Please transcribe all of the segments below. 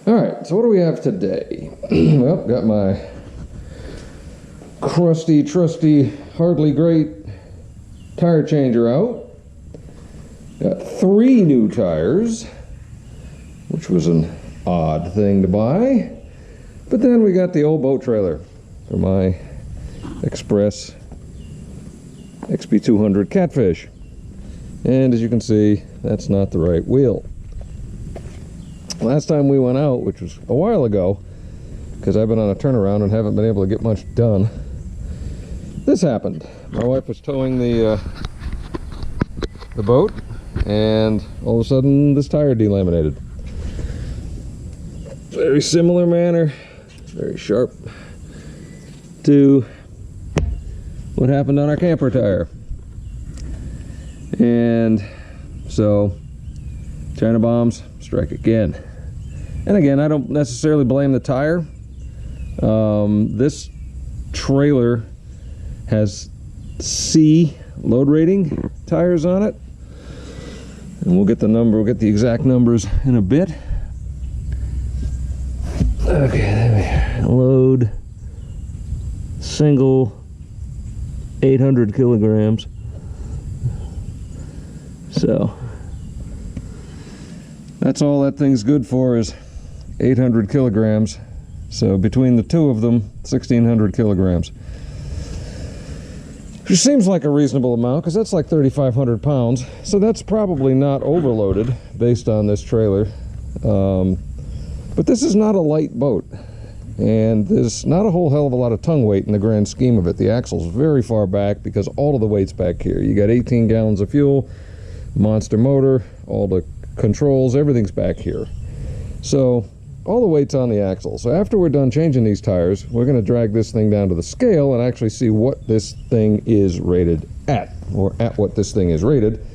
Alright, so what do we have today? Well, got my crusty, trusty, hardly great tire changer out. Got 3 new tires, which was an odd thing to buy. But then we got the old boat trailer for my Express XP200 Catfish. And as you can see, that's not the right wheel. Last time we went out, which was a while ago, because I've been on a turnaround and haven't been able to get much done, this happened. My wife was towing the boat, and all of a sudden this tire delaminated. Very similar manner, very sharp to what happened on our camper tire. And so China bombs strike again. And again, I don't necessarily blame the tire. This trailer has C load rating tires on it, and we'll get the exact numbers in a bit. Okay, there we are. Load single 800 kilograms. So that's all that thing's good for, is 800 kilograms. So between the two of them, 1,600 kilograms. Which seems like a reasonable amount, because that's like 3,500 pounds. So that's probably not overloaded based on this trailer. But this is not a light boat. And there's not a whole hell of a lot of tongue weight in the grand scheme of it. The axle's very far back because all of the weight's back here. You got 18 gallons of fuel, monster motor, all the controls, everything's back here. So all the weight's on the axle. So after we're done changing these tires, we're going to drag this thing down to the scale and actually see what this thing is rated at, or at what this thing is rated,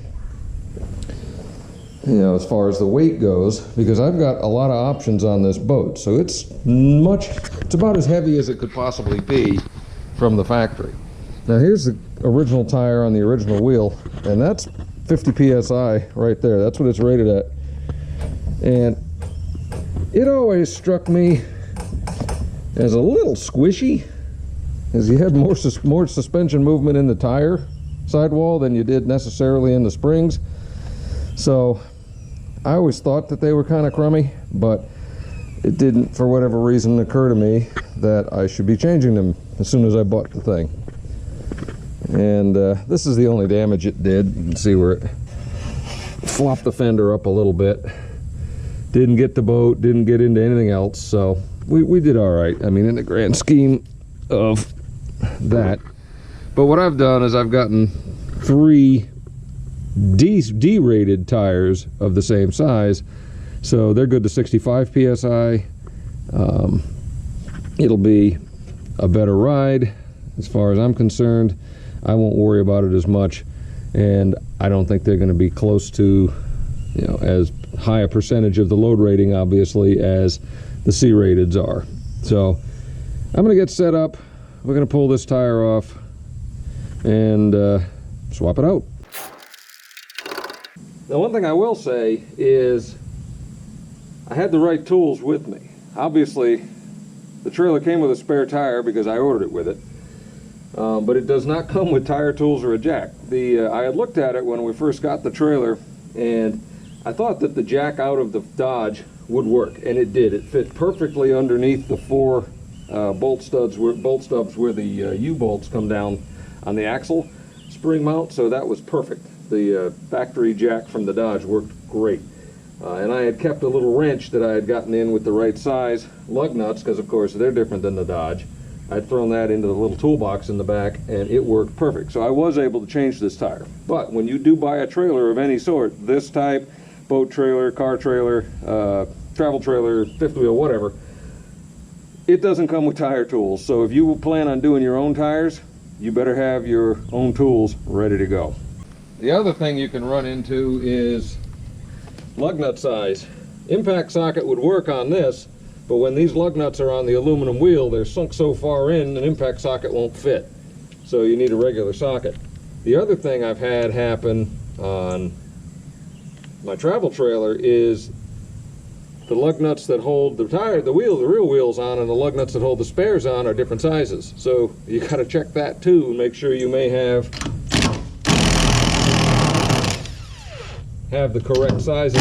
you know, as far as the weight goes, because I've got a lot of options on this boat. So it's about as heavy as it could possibly be from the factory. Now here's the original tire on the original wheel, and that's 50 psi right there. That's what it's rated at. And it always struck me as a little squishy, as you had more suspension movement in the tire sidewall than you did necessarily in the springs. So I always thought that they were kind of crummy, but it didn't, for whatever reason, occur to me that I should be changing them as soon as I bought the thing. And this is the only damage it did. You can see where it flopped the fender up a little bit. Didn't get the boat, didn't get into anything else, so we did all right. I mean, in the grand scheme of that. But what I've done is I've gotten 3 D-rated tires of the same size, so they're good to 65 psi. It'll be a better ride as far as I'm concerned. I won't worry about it as much, and I don't think they're going to be close to, you know, as high a percentage of the load rating, obviously, as the C-rateds are. So I'm going to get set up. We're going to pull this tire off and swap it out. Now, one thing I will say is I had the right tools with me. Obviously, the trailer came with a spare tire because I ordered it with it. But it does not come with tire tools or a jack. I had looked at it when we first got the trailer, and I thought that the jack out of the Dodge would work, and it did. It fit perfectly underneath the 4 bolt stubs where the U-bolts come down on the axle spring mount, so that was perfect. The factory jack from the Dodge worked great. And I had kept a little wrench that I had gotten in with the right size lug nuts, because of course they're different than the Dodge. I'd thrown that into the little toolbox in the back, and it worked perfect. So I was able to change this tire. But when you do buy a trailer of any sort, this type, boat trailer, car trailer, travel trailer, fifth wheel, whatever, it doesn't come with tire tools. So if you plan on doing your own tires, you better have your own tools ready to go. The other thing you can run into is lug nut size. Impact socket would work on this, but when these lug nuts are on the aluminum wheel, they're sunk so far in, an impact socket won't fit. So you need a regular socket. The other thing I've had happen on my travel trailer is the lug nuts that hold the tire, the real wheels on, and the lug nuts that hold the spares on are different sizes. So you got to check that too and make sure you may have the correct sizing.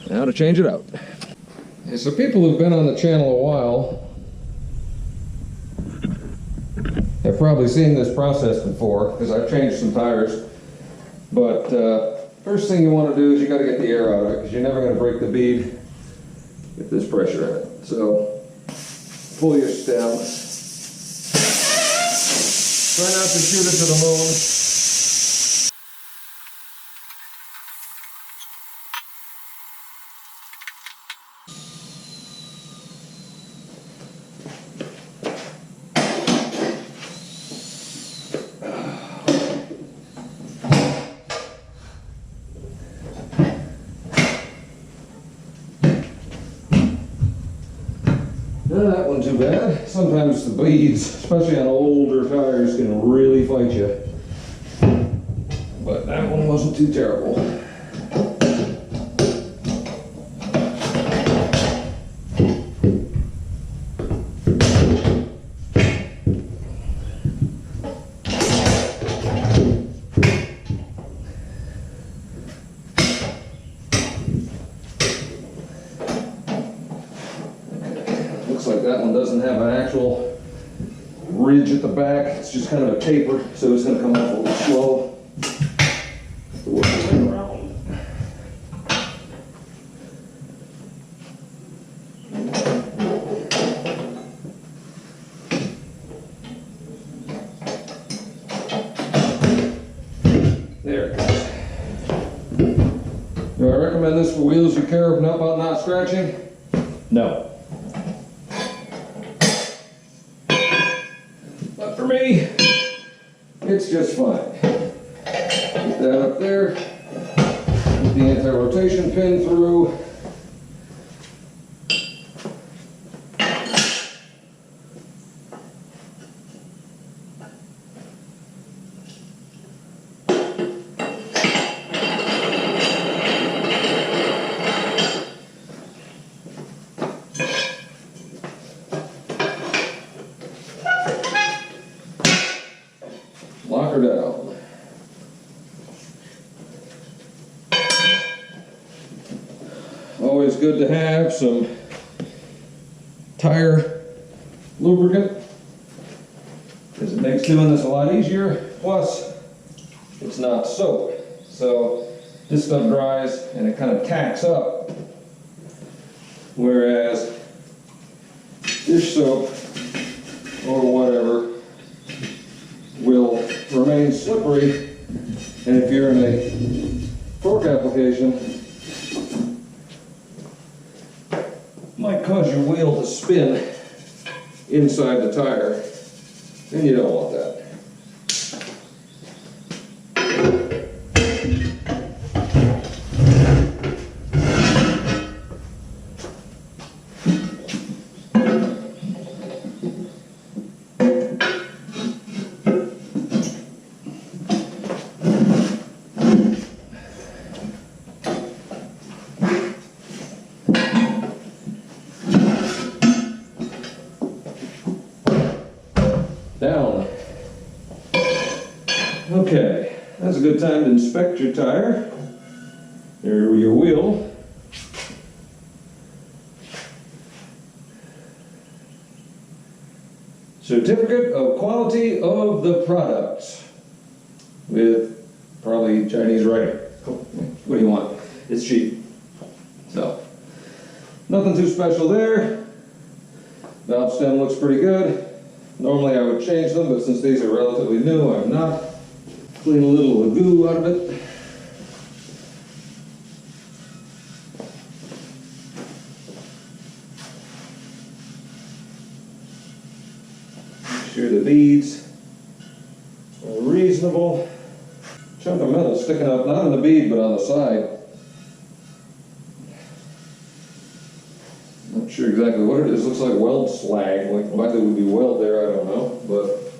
Now to change it out. Okay, so people who've been on the channel a while have probably seen this process before, because I've changed some tires. But first thing you want to do is you got to get the air out of it, because you're never going to break the bead with this pressure in it. So pull your stem. Try not to shoot it to the moon. That wasn't too bad. Sometimes the beads, especially on older tires, can really fight you. But that one wasn't too terrible. Looks like that one doesn't have an actual ridge at the back. It's just kind of a taper, so it's going to come off a little slow. Have to work the way around. There it goes. Do I recommend this for wheels you care about not scratching? No. But for me, it's just fine. Put that up there, put the anti-rotation pin through. Lock her down. Always good to have some tire lubricant, because it makes doing this a lot easier. Plus, it's not soap. So this stuff dries and it kind of tacks up. Whereas dish soap or whatever will remain slippery, and if you're in a torque application, might cause your wheel to spin inside the tire, and you don't want that. Down. Okay, that's a good time to inspect your tire, or your wheel. Certificate of quality of the products with probably Chinese writing. What do you want? It's cheap. So, nothing too special there. Valve stem looks pretty good. Normally I would change them, but since these are relatively new, I'm not. Clean a little of the goo out of it. Make sure the beads are reasonable. Chunk of metal sticking up, not on the bead, but on the side. Not sure exactly what it is. Looks like weld slag. Like why there would be weld there, I don't know. But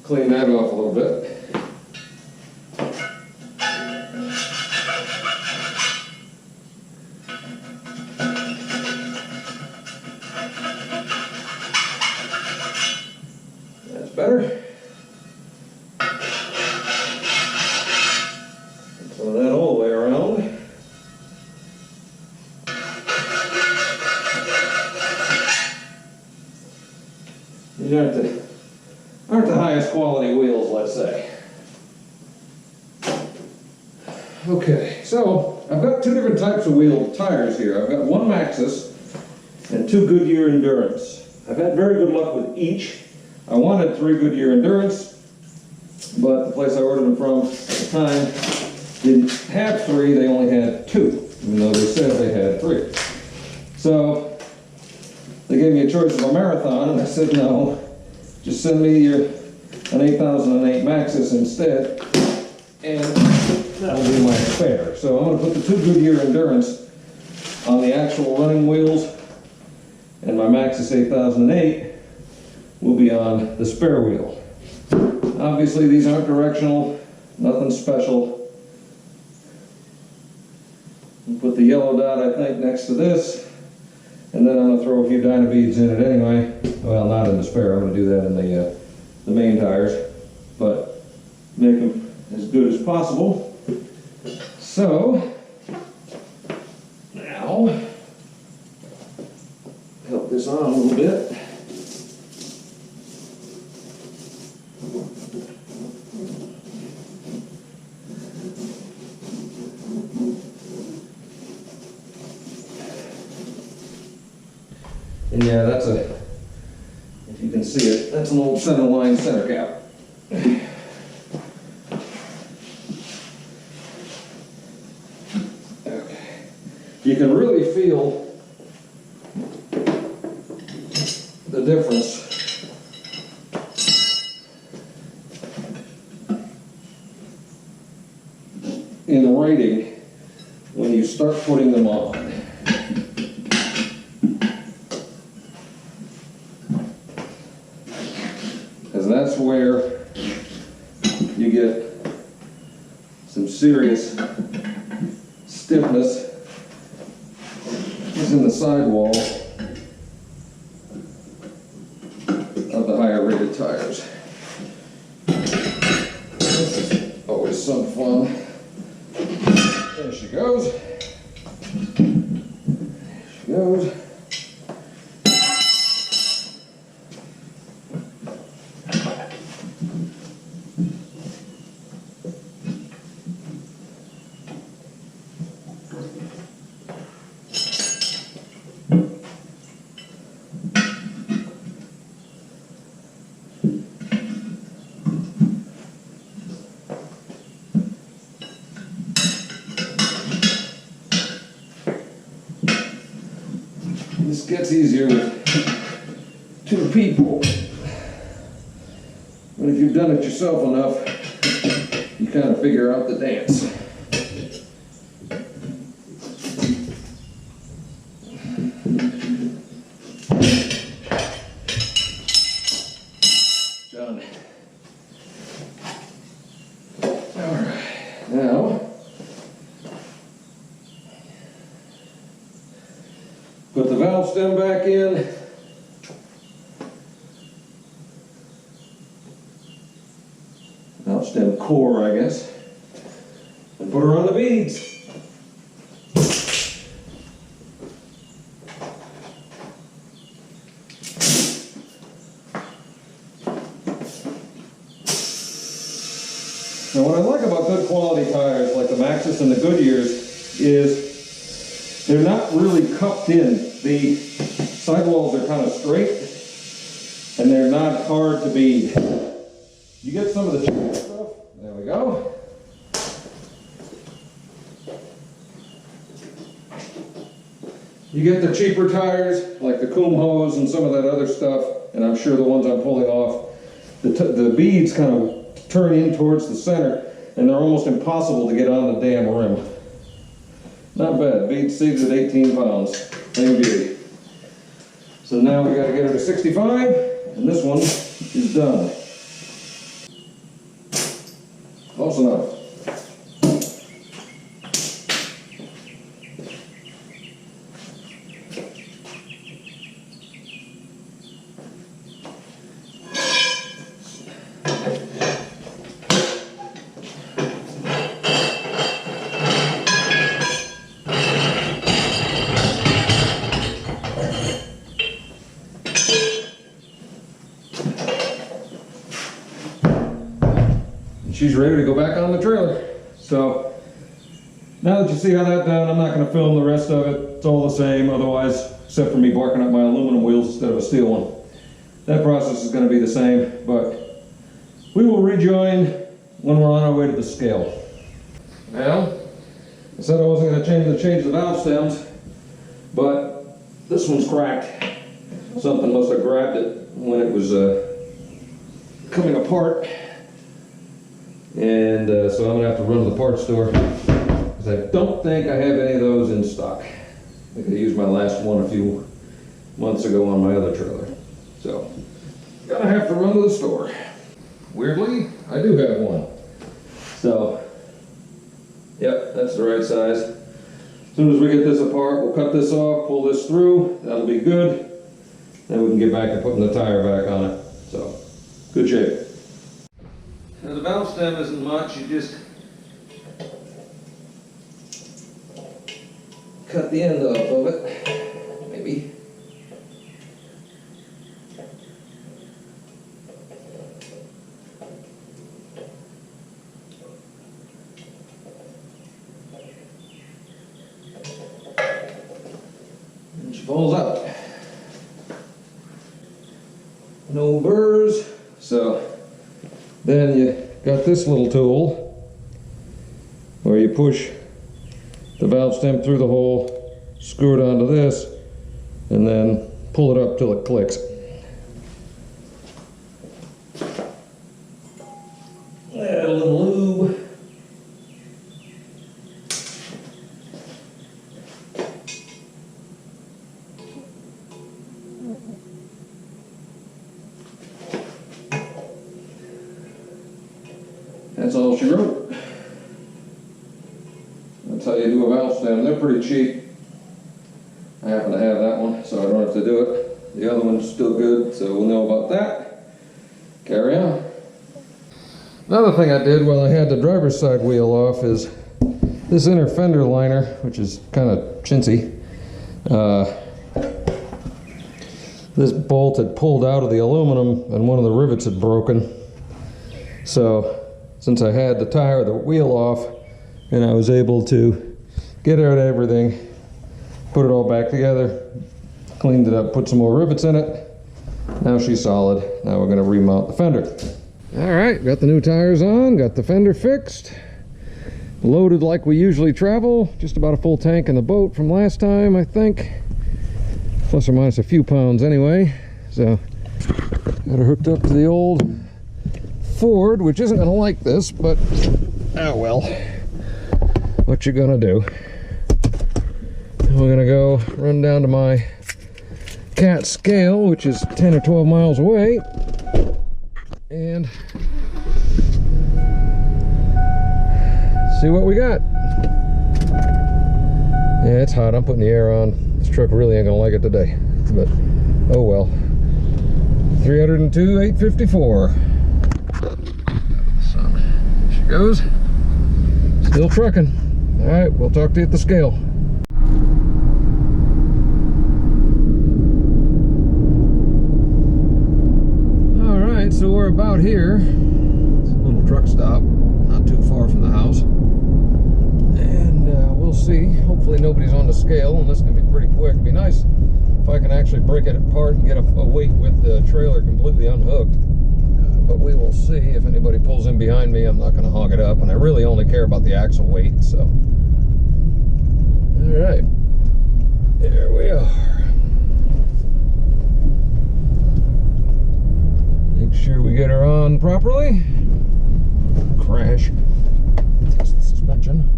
Clean that off a little bit. That's better. Throw that all the way around. These aren't the highest quality wheels, let's say. Okay, so I've got two different types of wheel tires here. I've got one Maxxis and two Goodyear Endurance. I've had very good luck with each. I wanted 3 Goodyear Endurance, but the place I ordered them from at the time didn't have 3, they only had 2, even though they said they had 3. So they gave me a choice of a Marathon, and I said no, just send me an 8008 Maxxis instead, and that'll be my spare. So I'm going to put the 2 Goodyear Endurance on the actual running wheels, and my Maxxis 8008 will be on the spare wheel. Obviously these aren't directional, nothing special. I'll put the yellow dot, I think, next to this, and then I'm going to throw a few Dynabeads in it anyway. Well, not in the spare, I'm going to do that in the main tires, but make them as good as possible. So, now, help this on a little bit. And yeah, that's if you can see it, that's an old center line center cap. Okay. You can really feel the difference in rating when you start putting them on. Because that's where you get some serious stiffness. Is in the sidewall of the higher rated tires. This is always some fun. There she goes. There she goes. This gets easier with 2 people, but if you've done it yourself enough, you kind of figure out the dance. Done. All right, now put the valve stem back in. Valve stem core, I guess. And put her on the beads. Now what I like about good quality tires like the Maxxis and the Goodyears is they're not really cupped in. The sidewalls are kind of straight and they're not hard to bead. You get some of the cheaper stuff. There we go. You get the cheaper tires like the Kumhos and some of that other stuff, and I'm sure the ones I'm pulling off, the beads kind of turn in towards the center and they're almost impossible to get on the damn rim. Not bad. Bead seeds at 18 pounds. Same beauty. So now we got to get her to 65, and this one is done. Close enough. She's ready to go back on the trailer. So now that you see how that's done, I'm not going to film the rest of it. It's all the same otherwise, except for me barking up my aluminum wheels instead of a steel one. That process is going to be the same, but we will rejoin when we're on our way to the scale. Now, I said I wasn't going to change the valve stems, but this one's cracked. Something must have grabbed it when it was coming apart. And so I'm going to have to run to the parts store, because I don't think I have any of those in stock. I think I used my last one a few months ago on my other trailer. So, gonna have to run to the store. Weirdly, I do have one. So, yep, that's the right size. As soon as we get this apart, we'll cut this off, pull this through, that'll be good. Then we can get back to putting the tire back on it. So, good shape. Now the valve stem isn't much, you just cut the end off of it, maybe. And she falls out. No burrs, so then you got this little tool where you push the valve stem through the hole, screw it onto this, and then pull it up till it clicks. Add a little lube. That's all she wrote. That's how you do a valve stem. They're pretty cheap. I happen to have that one, so I don't have to do it. The other one's still good, so we'll know about that. Carry on. Another thing I did while I had the driver's side wheel off is this inner fender liner, which is kind of chintzy. This bolt had pulled out of the aluminum and one of the rivets had broken. So since I had the tire of the wheel off and I was able to get out everything, put it all back together, cleaned it up, put some more rivets in it. Now she's solid. Now we're going to remount the fender. All right, got the new tires on, got the fender fixed, loaded like we usually travel, just about a full tank in the boat from last time, I think, plus or minus a few pounds anyway. So got her hooked up to the old Ford, which isn't going to like this, but oh well, what you gonna do. And we're gonna go run down to my Cat scale, which is 10 or 12 miles away, and see what we got. Yeah, it's hot. I'm putting the air on. This truck really ain't gonna like it today, but oh well. 302 854. So there she goes. Still trucking. All right, we'll talk to you at the scale. All right, so we're about here. It's a little truck stop, not too far from the house. And we'll see. Hopefully nobody's on the scale, and this is going to be pretty quick. It'd be nice if I can actually break it apart and get a weight with the trailer completely unhooked. But we will see. If anybody pulls in behind me, I'm not going to hog it up, and I really only care about the axle weight, so. All right, there we are. Make sure we get her on properly. Crash. Test the suspension.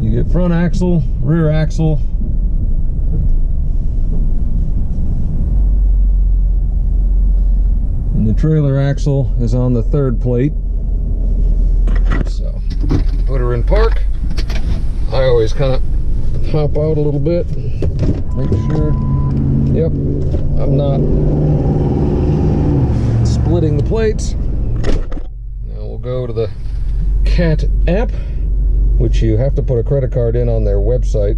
You get front axle, rear axle. And the trailer axle is on the third plate. So put her in park. I always kind of hop out a little bit, make sure, yep, I'm not splitting the plates. Now we'll go to the CAT app, which you have to put a credit card in on their website.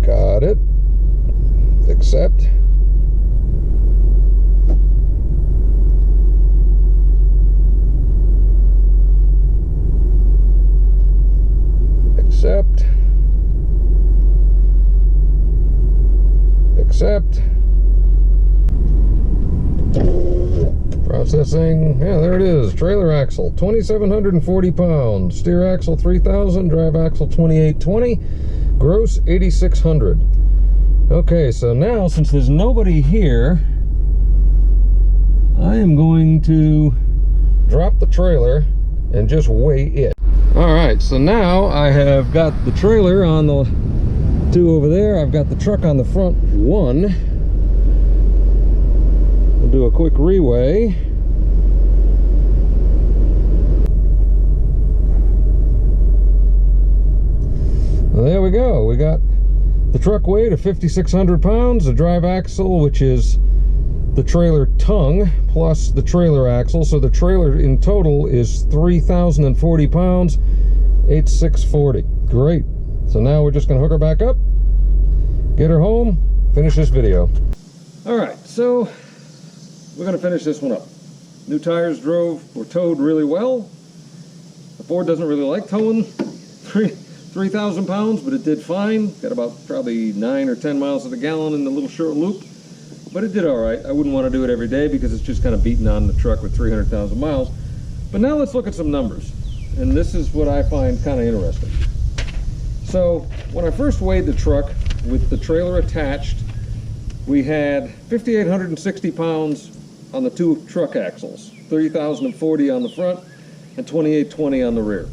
Got it. Accept. Accept. Accept. Processing. Yeah, there it is. Trailer axle, 2,740 pounds. Steer axle, 3,000. Drive axle, 2,820. Gross, 8,600. Okay, so now, since there's nobody here, I am going to drop the trailer and just weigh it. All right, so now I have got the trailer on the two over there. I've got the truck on the front one. We'll do a quick reweigh. Well, there we go. We got the truck weight of 5,600 pounds, the drive axle, which is the trailer tongue, plus the trailer axle. So the trailer in total is 3,040 pounds, 8,640. Great. So now we're just going to hook her back up, get her home, finish this video. All right, so we're going to finish this one up. New tires were towed really well. The Ford doesn't really like towing 3,000 pounds, but it did fine. Got about probably 9 or 10 miles to the gallon in the little short loop, but it did all right. I wouldn't want to do it every day because it's just kind of beating on the truck with 300,000 miles. But now let's look at some numbers, and this is what I find kind of interesting. So when I first weighed the truck with the trailer attached, we had 5,860 pounds on the two truck axles, 3,040 on the front and 2,820 on the rear.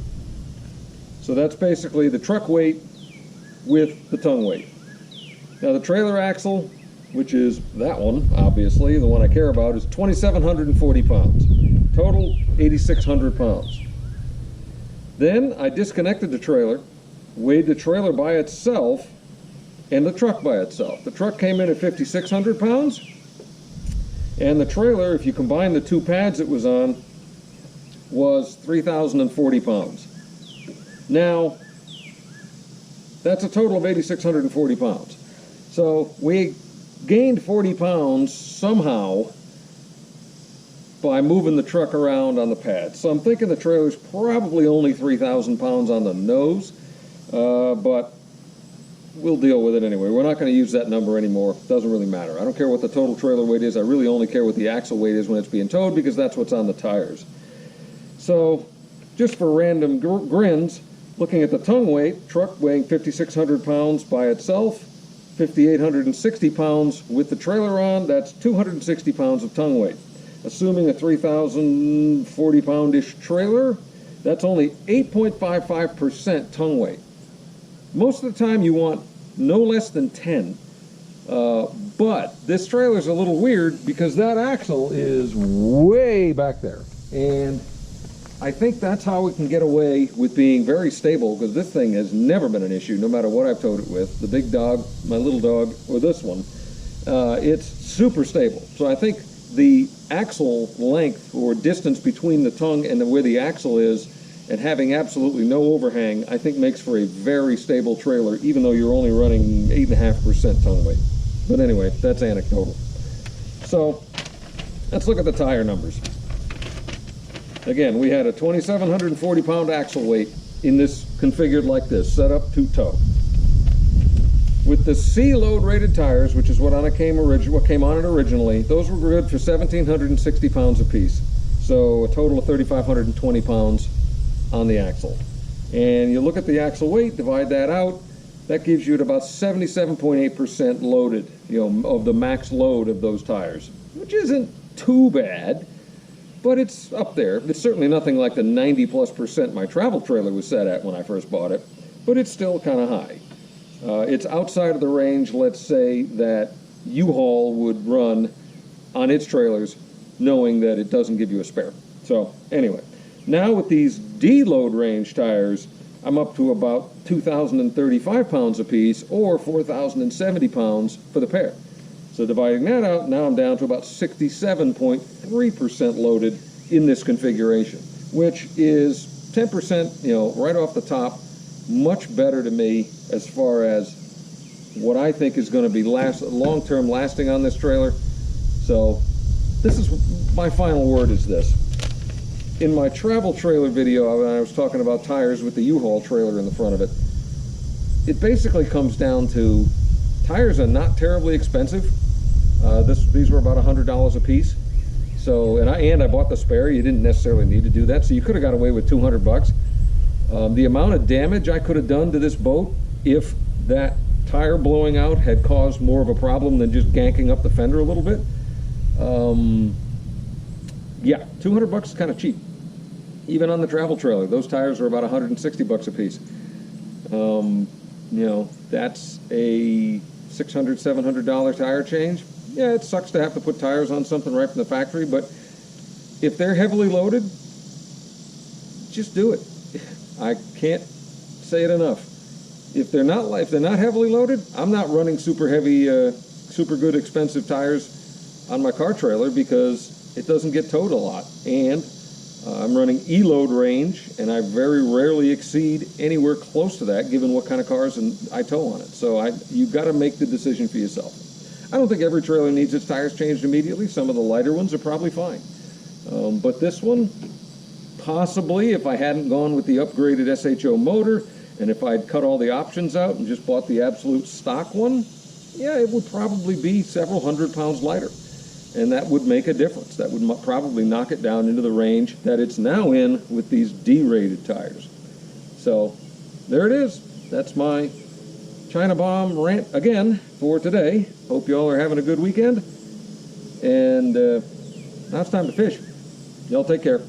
So that's basically the truck weight with the tongue weight. Now the trailer axle, which is that one, obviously, the one I care about, is 2,740 pounds. Total 8,600 pounds. Then I disconnected the trailer, weighed the trailer by itself and the truck by itself. The truck came in at 5,600 pounds, and the trailer, if you combine the two pads it was on, was 3,040 pounds. Now, that's a total of 8,640 pounds. So we gained 40 pounds somehow by moving the truck around on the pads. So I'm thinking the trailer's probably only 3,000 pounds on the nose, but we'll deal with it anyway. We're not going to use that number anymore. Doesn't really matter. I don't care what the total trailer weight is. I really only care what the axle weight is when it's being towed, because that's what's on the tires. So just for random grins, looking at the tongue weight, truck weighing 5,600 pounds by itself, 5,860 pounds with the trailer on, that's 260 pounds of tongue weight. Assuming a 3,040 pound-ish trailer, that's only 8.55% tongue weight. Most of the time you want no less than 10. But this trailer's a little weird because that axle is way back there. And I think that's how we can get away with being very stable, because this thing has never been an issue, no matter what I've towed it with. The big dog, my little dog, or this one, it's super stable. So I think the axle length or distance between the tongue and where the axle is, and having absolutely no overhang, I think makes for a very stable trailer, even though you're only running 8.5% tongue weight. But anyway, that's anecdotal. So let's look at the tire numbers. Again, we had a 2,740 pound axle weight in this, configured like this, set up to tow. With the C load rated tires, which is what came on it originally, those were good for 1,760 pounds apiece. So a total of 3,520 pounds on the axle. And you look at the axle weight, divide that out, that gives you at about 77.8% loaded, of the max load of those tires, which isn't too bad. But it's up there. It's certainly nothing like the 90+% my travel trailer was set at when I first bought it, but it's still kind of high. It's outside of the range, let's say, that U-Haul would run on its trailers knowing that it doesn't give you a spare. So anyway, now with these D-load range tires, I'm up to about 2,035 pounds apiece, or 4,070 pounds for the pair. So dividing that out, now I'm down to about 67.3% loaded in this configuration, which is 10%, right off the top, much better to me as far as what I think is going to be long-term lasting on this trailer. So this is my final word is this. In my travel trailer video, when I was talking about tires with the U-Haul trailer in the front of it, it basically comes down to tires are not terribly expensive. These were about $100 a piece. So, and I bought the spare. You didn't necessarily need to do that, so you could have got away with 200 bucks. The amount of damage I could have done to this boat if that tire blowing out had caused more of a problem than just ganking up the fender a little bit. Yeah, 200 bucks is kind of cheap. Even on the travel trailer, those tires are about 160 bucks a piece. That's a $600, $700 tire change. Yeah, it sucks to have to put tires on something right from the factory, but if they're heavily loaded, just do it. I can't say it enough. If they're not heavily loaded, I'm not running super heavy, super good expensive tires on my car trailer because it doesn't get towed a lot. And I'm running E-load range, and I very rarely exceed anywhere close to that, given what kind of cars I tow on it. So you've got to make the decision for yourself. I don't think every trailer needs its tires changed immediately. Some of the lighter ones are probably fine. But this one, possibly, if I hadn't gone with the upgraded SHO motor, and if I'd cut all the options out and just bought the absolute stock one, yeah, it would probably be several hundred pounds lighter. And that would make a difference. That would probably knock it down into the range that it's now in with these D-rated tires. So there it is. That's my China Bomb rant again for today. Hope you all are having a good weekend. And now it's time to fish. Y'all take care.